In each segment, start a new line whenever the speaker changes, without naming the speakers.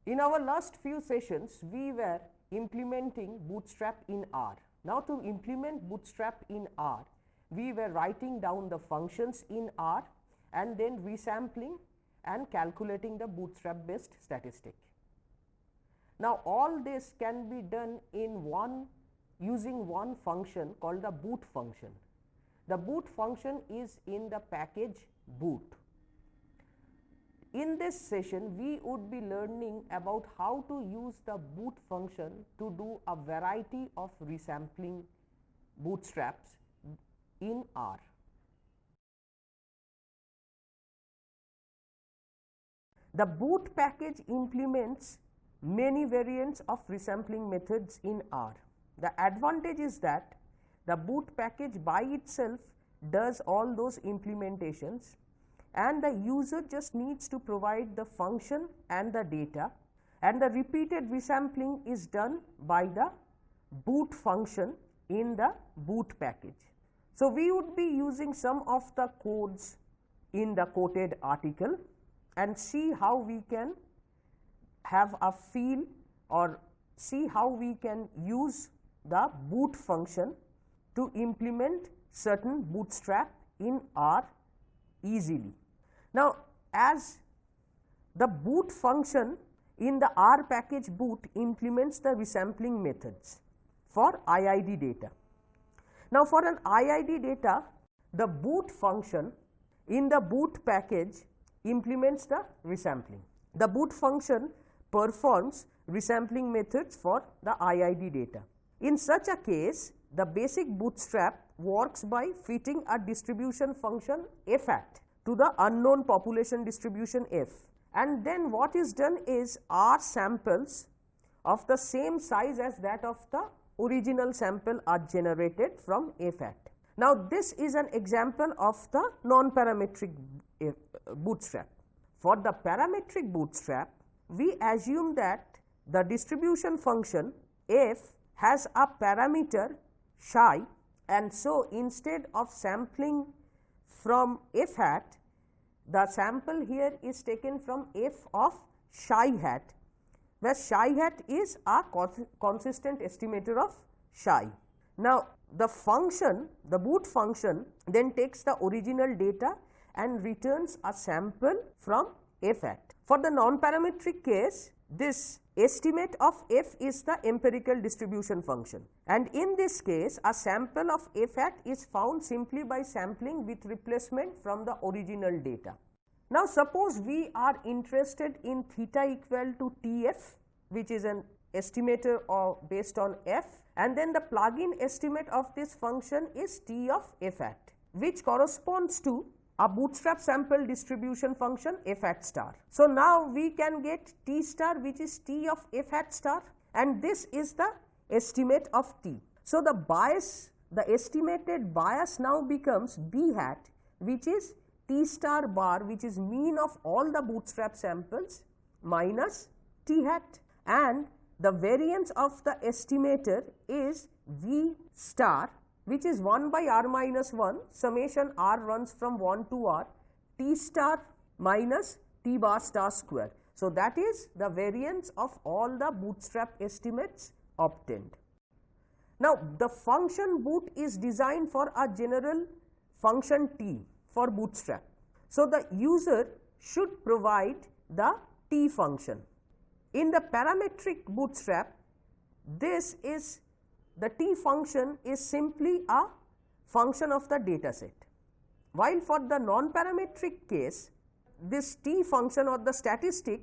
In our last few sessions, we were implementing Bootstrap in R. Now, to implement Bootstrap in R, we were writing down the functions in R and then resampling and calculating the Bootstrap based statistic. Now, all this can be done in using one function called the boot function. The boot function is in the package boot. In this session, we would be learning about how to use the boot function to do a variety of resampling bootstraps in R. The boot package implements many variants of resampling methods in R. The advantage is that the boot package by itself does all those implementations, and the user just needs to provide the function and the data, and the repeated resampling is done by the boot function in the boot package. So, we would be using some of the codes in the quoted article and see how we can have a feel or see how we can use the boot function to implement certain bootstrap in R easily. Now, as the boot function in the R package boot implements the resampling methods for IID data. Now, for an IID data, the boot function in the boot package implements the resampling. The boot function performs resampling methods for the IID data. In such a case, the basic bootstrap works by fitting a distribution function f at to the unknown population distribution f, and then what is done is R samples of the same size as that of the original sample are generated from f at. Now, this is an example of the non-parametric bootstrap. For the parametric bootstrap, we assume that the distribution function f has a parameter psi, and so instead of sampling from f hat, the sample here is taken from f of psi hat, where psi hat is a consistent estimator of psi. Now, the function, the boot function then takes the original data and returns a sample from f hat. For the non-parametric case, this estimate of f is the empirical distribution function, and in this case a sample of f hat is found simply by sampling with replacement from the original data. Now, suppose we are interested in theta equal to Tf, which is an estimator based on f, and then the plug-in estimate of this function is T of f hat, which corresponds to a bootstrap sample distribution function f hat star. So, now we can get T star, which is T of f hat star, and this is the estimate of T. So, the bias, the estimated bias now becomes B hat, which is T star bar, which is mean of all the bootstrap samples minus T hat, and the variance of the estimator is V star, which is 1 by r minus 1 summation r runs from 1 to r T star minus T bar star square. So, that is the variance of all the bootstrap estimates obtained. Now, the function boot is designed for a general function T for bootstrap. So, the user should provide the T function. In the parametric bootstrap, this is the T function is simply a function of the data set, while for the non-parametric case, this T function or the statistic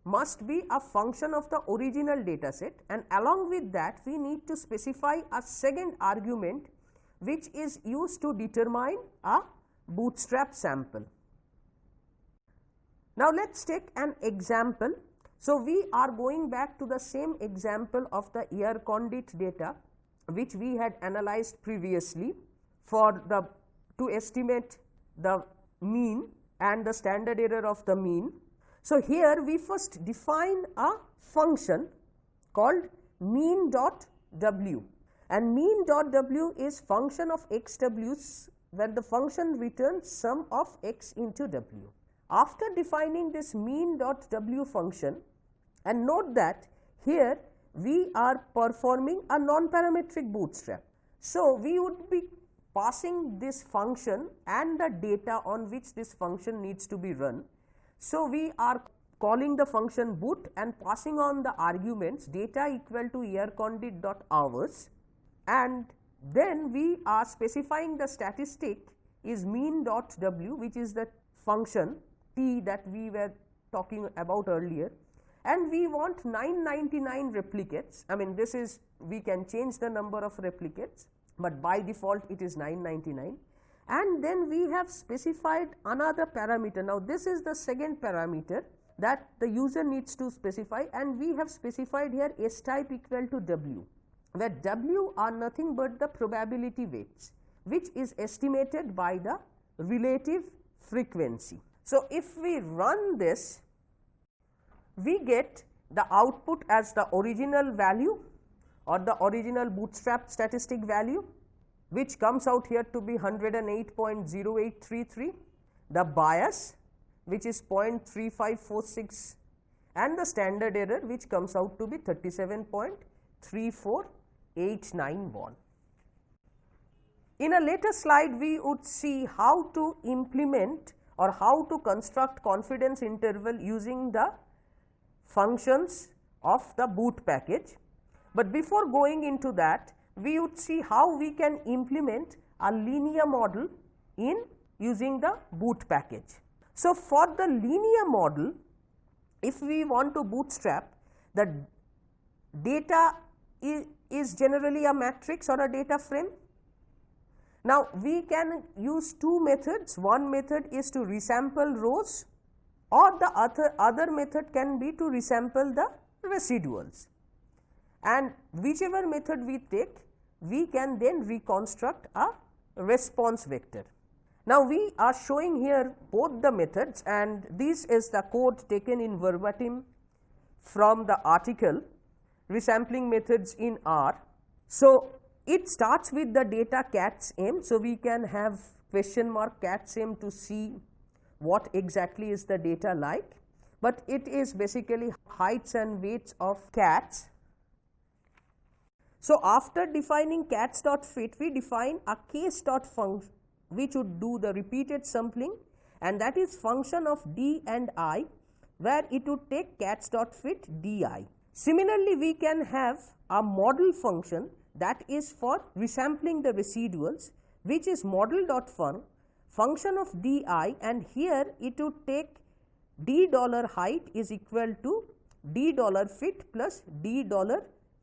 must be a function of the original data set, and along with that we need to specify a second argument which is used to determine a bootstrap sample. Now, let us take an example. So, we are going back to the same example of the air conduit data which we had analyzed previously for the to estimate the mean and the standard error of the mean. So, here we first define a function called mean dot w, and mean dot w is function of x w's, where the function returns sum of x into w. After defining this mean dot w function, And note that here we are performing a non-parametric bootstrap. So, we would be passing this function and the data on which this function needs to be run. So, we are calling the function boot and passing on the arguments data equal to aircondit.hours, and then we are specifying the statistic is mean.w, which is the function t that we were talking about earlier, and we want 999 replicates. I mean, this is, we can change the number of replicates, but by default it is 999. And then we have specified another parameter. Now, this is the second parameter that the user needs to specify, and we have specified here S type equal to w, where w are nothing but the probability weights, which is estimated by the relative frequency. So, if we run this, we get the output as the original value or the original bootstrap statistic value, which comes out here to be 108.0833, the bias which is 0.3546, and the standard error which comes out to be 37.34891. In a later slide, we would see how to implement or how to construct confidence interval using the functions of the boot package. But before going into that, we would see how we can implement a linear model in using the boot package. So, for the linear model, if we want to bootstrap, the data is generally a matrix or a data frame. Now, we can use two methods. One method is to resample rows, or the other method can be to resample the residuals, and whichever method we take, we can then reconstruct a response vector. Now, we are showing here both the methods, and this is the code taken in verbatim from the article resampling methods in R. So, it starts with the data cats m. So, we can have question mark cats m to see what exactly is the data like, but it is basically heights and weights of cats. So, after defining cats.fit, we define a case.func which would do the repeated sampling, and that is function of d and I, where it would take cats.fit di. Similarly, we can have a model function that is for resampling the residuals, which is model.func function of di, and here it would take d $height is equal to d $fit plus d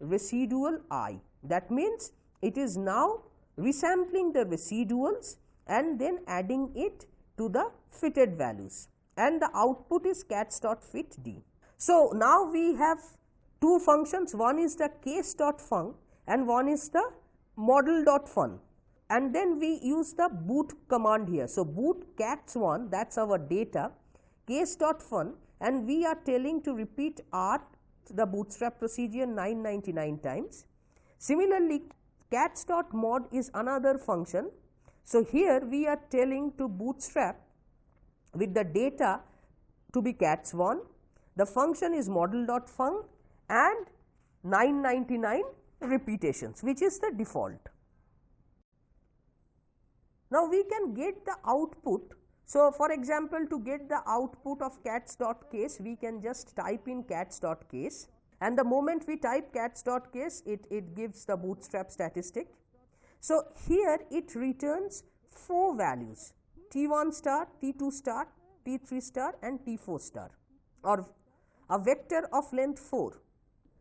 residual I. That means, it is now resampling the residuals and then adding it to the fitted values, and the output is cats.fit d. So, now we have two functions, one is the case.func and one is the model.func, and then we use the boot command here. So, boot cats1, that is our data, case.func, and we are telling to repeat R, the bootstrap procedure, 999 times. Similarly, cats.mod is another function. So, here we are telling to bootstrap with the data to be cats1, the function is model.func and 999 repetitions, which is the default. Now, we can get the output. So, for example, to get the output of cats.case, we can just type in cats.case, and the moment we type cats.case, it gives the bootstrap statistic. So, here it returns 4 values, T1 star, T2 star, T3 star and T4 star, or a vector of length 4.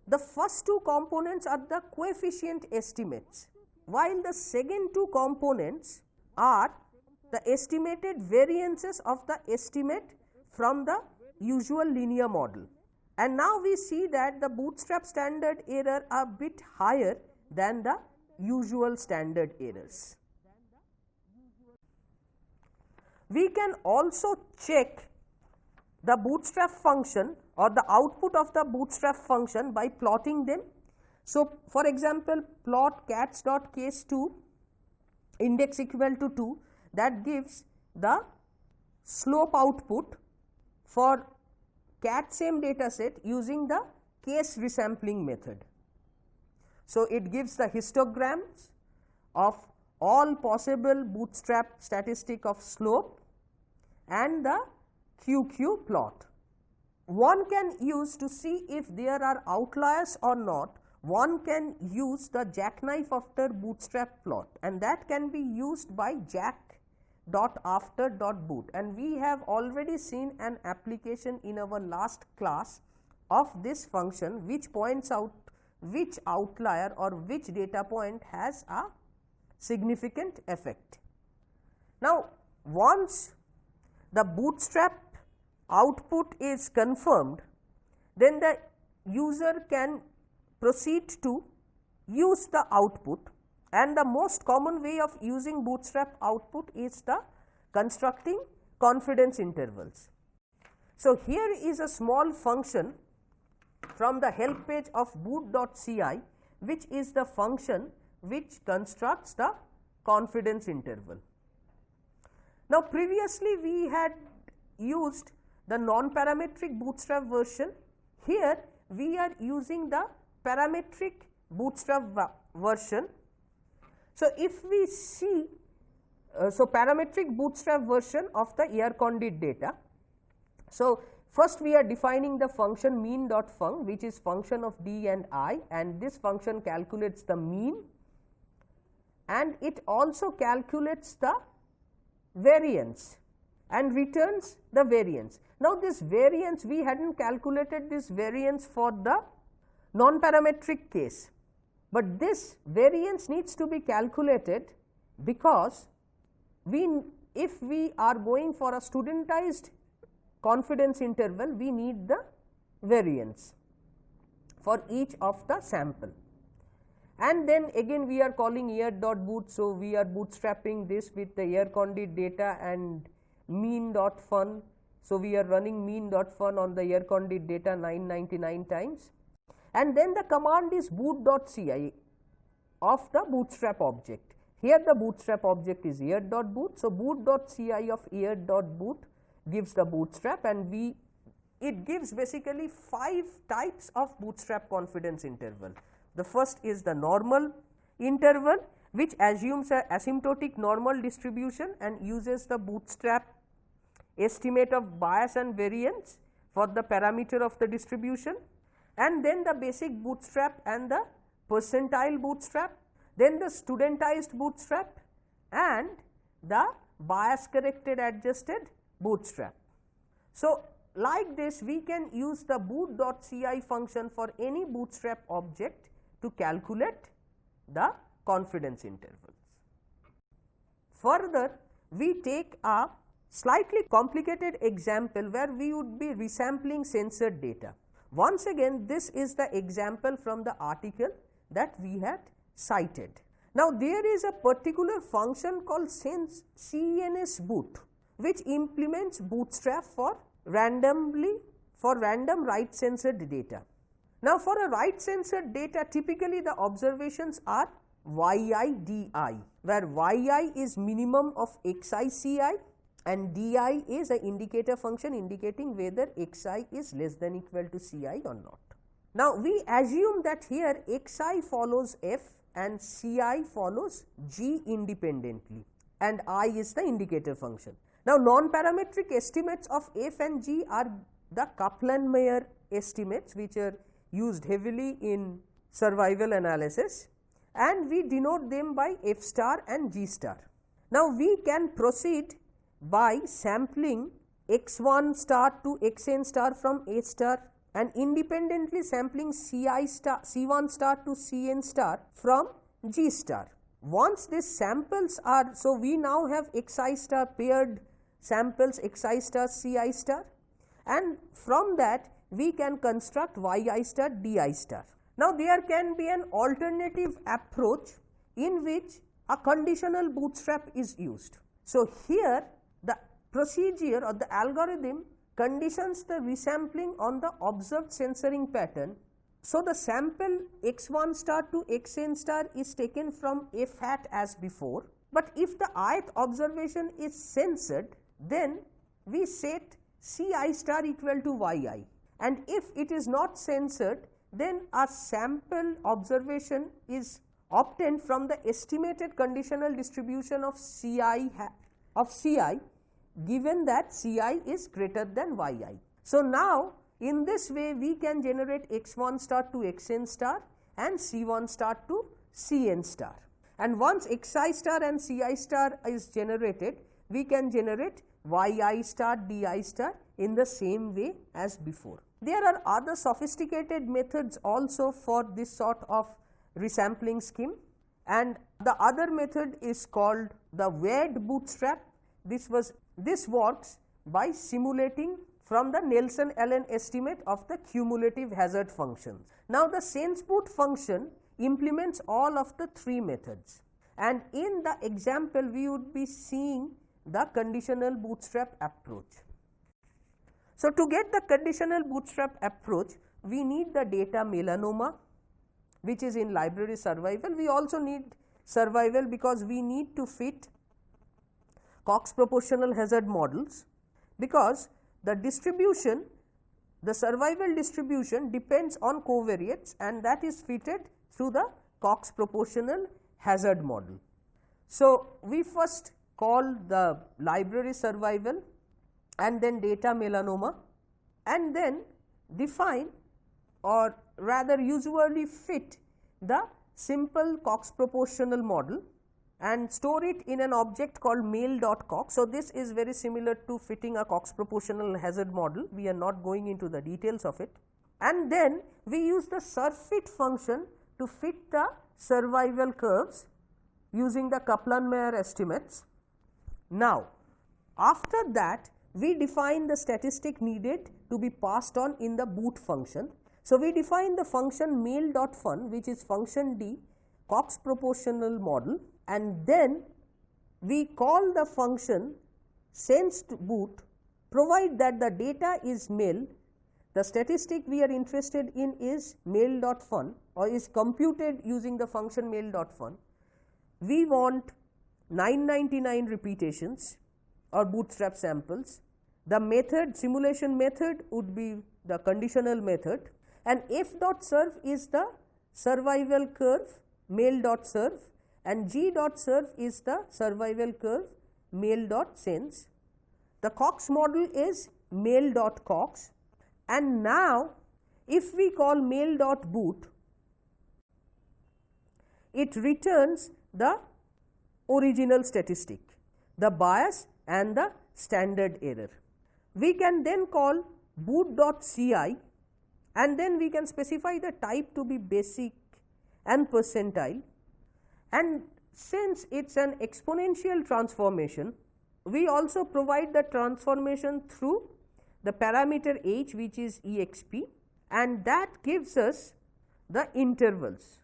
The first two components are the coefficient estimates, while the second two components are the estimated variances of the estimate from the usual linear model. And now we see that the bootstrap standard error are a bit higher than the usual standard errors. We can also check the bootstrap function or the output of the bootstrap function by plotting them. So, for example, plot cats.case2 index equal to 2, that gives the slope output for CAT-SAME data set using the case resampling method. So, it gives the histograms of all possible bootstrap statistic of slope and the QQ plot. One can use to see if there are outliers or not, one can use the jackknife after bootstrap plot, and that can be used by jack.after.boot, and we have already seen an application in our last class of this function which points out which outlier or which data point has a significant effect. Now, once the bootstrap output is confirmed, then the user can proceed to use the output, and the most common way of using bootstrap output is the constructing confidence intervals. So, here is a small function from the help page of boot.ci, which is the function which constructs the confidence interval. Now, previously we had used the non-parametric bootstrap version. Here we are using the parametric bootstrap version. So, if we see parametric bootstrap version of the air condit data. So, first we are defining the function mean.func, which is function of d and I, and this function calculates the mean and it also calculates the variance and returns the variance. Now, this variance, we had not calculated this variance for the non-parametric case, but this variance needs to be calculated because if we are going for a studentized confidence interval, we need the variance for each of the sample. And then again we are calling air.boot. So, we are bootstrapping this with the air condit data and mean.fun. So, we are running mean.fun on the air condit data 999 times, and then the command is boot.ci of the bootstrap object. Here the bootstrap object is air.boot. So, boot.ci of air.boot gives the bootstrap, and it gives basically 5 types of bootstrap confidence interval. The first is the normal interval, which assumes a asymptotic normal distribution and uses the bootstrap estimate of bias and variance for the parameter of the distribution, and then the basic bootstrap and the percentile bootstrap, then the studentized bootstrap and the bias corrected adjusted bootstrap. So, like this we can use the boot.ci function for any bootstrap object to calculate the confidence intervals. Further, we take a slightly complicated example where we would be resampling censored data. Once again, this is the example from the article that we had cited. Now, there is a particular function called CNSBoot, which implements bootstrap for random right censored data. Now, for a right censored data, typically the observations are YI, DI, where YI is minimum of XI, CI and DI is an indicator function indicating whether XI is less than equal to CI or not. Now, we assume that here XI follows F and CI follows G independently and I is the indicator function. Now, non-parametric estimates of F and G are the Kaplan-Meier estimates, which are used heavily in survival analysis, and we denote them by F star and G star. Now, we can proceed by sampling x1 star to xn star from A star and independently sampling C1 star to Cn star from G star. Once these samples are, so we now have xi star paired samples xi star Ci star, and from that we can construct yi star di star. Now, there can be an alternative approach in which a conditional bootstrap is used. So, here the procedure or the algorithm conditions the resampling on the observed censoring pattern. So, the sample x1 star to xn star is taken from f hat as before, but if the ith observation is censored, then we set Ci star equal to Yi, and if it is not censored, then a sample observation is obtained from the estimated conditional distribution of Ci given that Ci is greater than Yi. So, now in this way we can generate x1 star to xn star and c1 star to cn star, and once xi star and ci star is generated, we can generate yi star di star in the same way as before. There are other sophisticated methods also for this sort of resampling scheme, and the other method is called the weighted bootstrap. This works by simulating from the Nelson-Allen estimate of the cumulative hazard functions. Now, the sense boot function implements all of the three methods, and in the example we would be seeing the conditional bootstrap approach. So, to get the conditional bootstrap approach, we need the data melanoma, which is in library survival. We also need survival because we need to fit Cox proportional hazard models, because the distribution, the survival distribution depends on covariates, and that is fitted through the Cox proportional hazard model. So, we first call the library survival and then data melanoma, and then define, or rather usually fit the simple Cox proportional model and store it in an object called mail.cox. So, this is very similar to fitting a Cox proportional hazard model. We are not going into the details of it, and then we use the surfit function to fit the survival curves using the Kaplan-Meier estimates. Now, after that we define the statistic needed to be passed on in the boot function. So, we define the function mail.fun, which is function D Cox proportional model, and then we call the function sensed boot, provide that the data is mail, the statistic we are interested in is mail.fun or is computed using the function mail.fun. We want 999 repetitions or bootstrap samples. The method, simulation method would be the conditional method, and f.serve is the survival curve mail.serve, and g.serve is the survival curve mail.sense. The Cox model is mail.cox, and now if we call mail.boot, it returns the original statistic, the bias and the standard error. We can then call boot.ci, and then we can specify the type to be basic and percentile, and since it is an exponential transformation, we also provide the transformation through the parameter h, which is exp, and that gives us the intervals.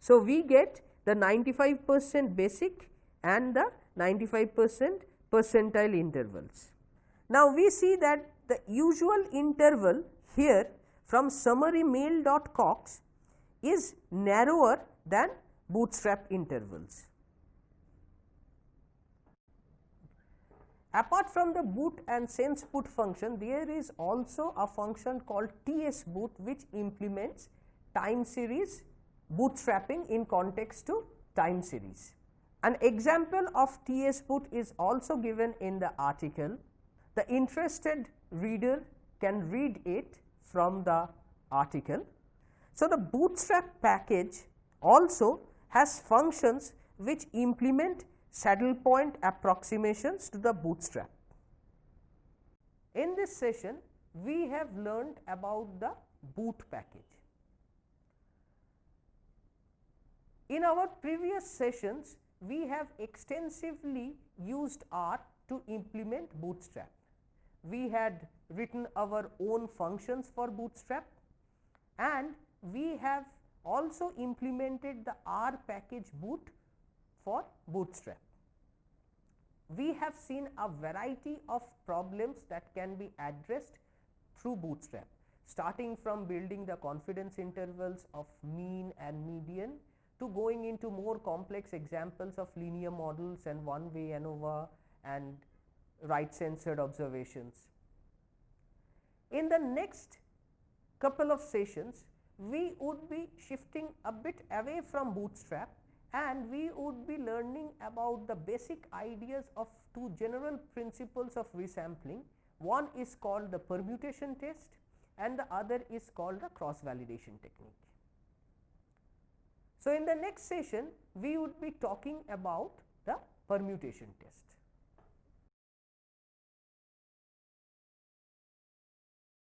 So, we get the 95% basic and the 95% percentile intervals. Now, we see that the usual interval here from summary mail.cox is narrower than bootstrap intervals. Apart from the boot and sense boot function, there is also a function called TS boot, which implements time series bootstrapping in context to time series. An example of TS boot is also given in the article. The interested reader can read it from the article. So, the bootstrap package also has functions which implement saddle point approximations to the bootstrap. In this session, we have learned about the boot package. In our previous sessions, we have extensively used R to implement bootstrap. We had written our own functions for bootstrap, and we have also implemented the R package boot for bootstrap. We have seen a variety of problems that can be addressed through bootstrap, starting from building the confidence intervals of mean and median to going into more complex examples of linear models and one-way ANOVA and right censored observations. In the next couple of sessions, we would be shifting a bit away from bootstrap and we would be learning about the basic ideas of two general principles of resampling. One is called the permutation test and the other is called the cross validation technique. So, in the next session we would be talking about the permutation test.